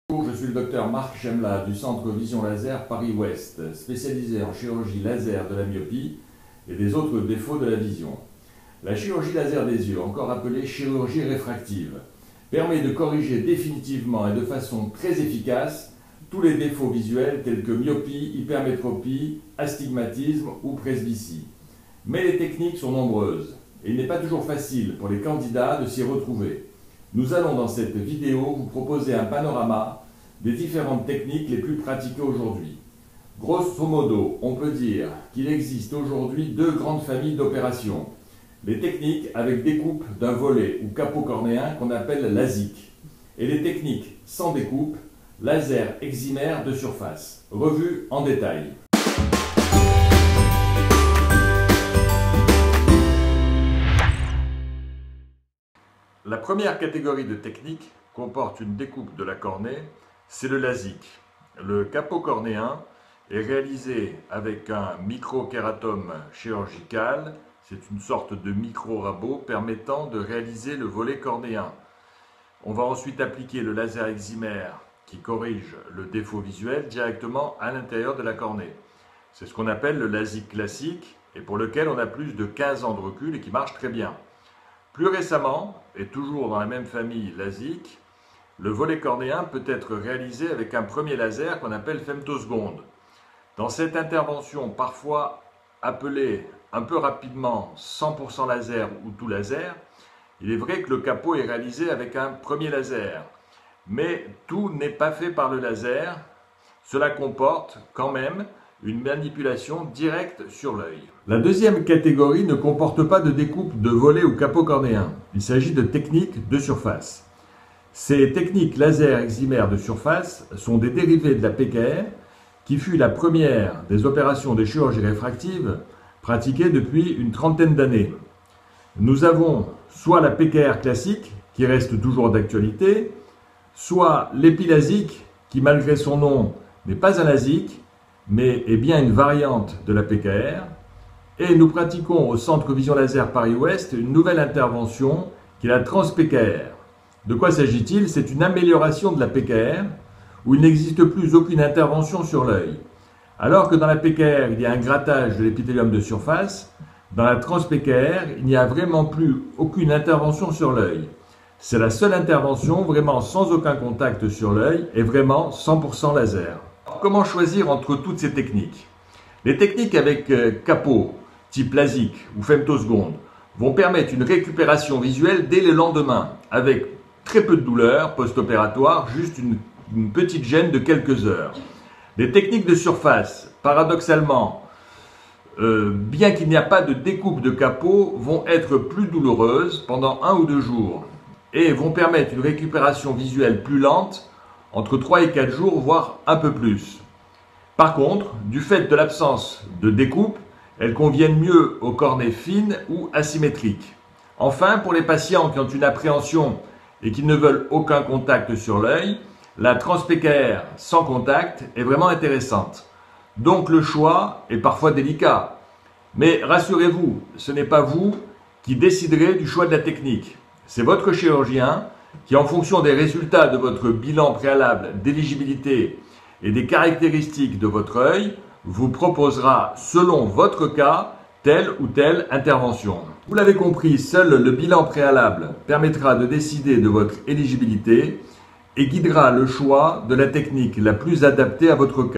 Bonjour, je suis le docteur Marc Chemla du Centre Vision Laser Paris-Ouest, spécialisé en chirurgie laser de la myopie et des autres défauts de la vision. La chirurgie laser des yeux, encore appelée chirurgie réfractive, permet de corriger définitivement et de façon très efficace tous les défauts visuels tels que myopie, hypermétropie, astigmatisme ou presbytie. Mais les techniques sont nombreuses et il n'est pas toujours facile pour les candidats de s'y retrouver. Nous allons dans cette vidéo vous proposer un panorama des différentes techniques les plus pratiquées aujourd'hui. Grosso modo, on peut dire qu'il existe aujourd'hui deux grandes familles d'opérations. Les techniques avec découpe d'un volet ou capot cornéen qu'on appelle LASIK, et les techniques sans découpe, laser excimer de surface. Revue en détail. La première catégorie de techniques comporte une découpe de la cornée, c'est le LASIK. Le capot cornéen est réalisé avec un microkératome chirurgical. C'est une sorte de micro-rabot permettant de réaliser le volet cornéen. On va ensuite appliquer le laser excimer qui corrige le défaut visuel directement à l'intérieur de la cornée. C'est ce qu'on appelle le LASIK classique et pour lequel on a plus de 15 ans de recul et qui marche très bien. Plus récemment, et toujours dans la même famille LASIK, le volet cornéen peut être réalisé avec un premier laser qu'on appelle femtoseconde. Dans cette intervention, parfois appelée un peu rapidement 100% laser ou tout laser, il est vrai que le capot est réalisé avec un premier laser. Mais tout n'est pas fait par le laser. Cela comporte quand même une manipulation directe sur l'œil. La deuxième catégorie ne comporte pas de découpe de volet ou capot cornéen. Il s'agit de techniques de surface. Ces techniques laser excimer de surface sont des dérivés de la PKR qui fut la première des opérations de chirurgie réfractive pratiquées depuis une trentaine d'années. Nous avons soit la PKR classique qui reste toujours d'actualité, soit l'épilasique qui malgré son nom n'est pas un LASIK mais est bien une variante de la PKR. Et nous pratiquons au Centre Vision Laser Paris-Ouest une nouvelle intervention qui est la trans-PKR. De quoi s'agit-il? C'est une amélioration de la PKR où il n'existe plus aucune intervention sur l'œil. Alors que dans la PKR, il y a un grattage de l'épithélium de surface, dans la trans-PKR, il n'y a vraiment plus aucune intervention sur l'œil. C'est la seule intervention vraiment sans aucun contact sur l'œil et vraiment 100% laser. Alors, comment choisir entre toutes ces techniques? Les techniques avec capot, type LASIK ou femtoseconde, vont permettre une récupération visuelle dès le lendemain, avec très peu de douleur post-opératoire, juste une petite gêne de quelques heures. Les techniques de surface, paradoxalement, bien qu'il n'y a pas de découpe de capot, vont être plus douloureuses pendant 1 ou 2 jours et vont permettre une récupération visuelle plus lente, entre 3 et 4 jours, voire un peu plus. Par contre, du fait de l'absence de découpe, elles conviennent mieux aux cornées fines ou asymétriques. Enfin, pour les patients qui ont une appréhension et qui ne veulent aucun contact sur l'œil, la trans-PKR sans contact est vraiment intéressante. Donc le choix est parfois délicat. Mais rassurez-vous, ce n'est pas vous qui déciderez du choix de la technique. C'est votre chirurgien qui, en fonction des résultats de votre bilan préalable d'éligibilité et des caractéristiques de votre œil, vous proposera, selon votre cas, telle ou telle intervention. Vous l'avez compris, seul le bilan préalable permettra de décider de votre éligibilité et guidera le choix de la technique la plus adaptée à votre cas.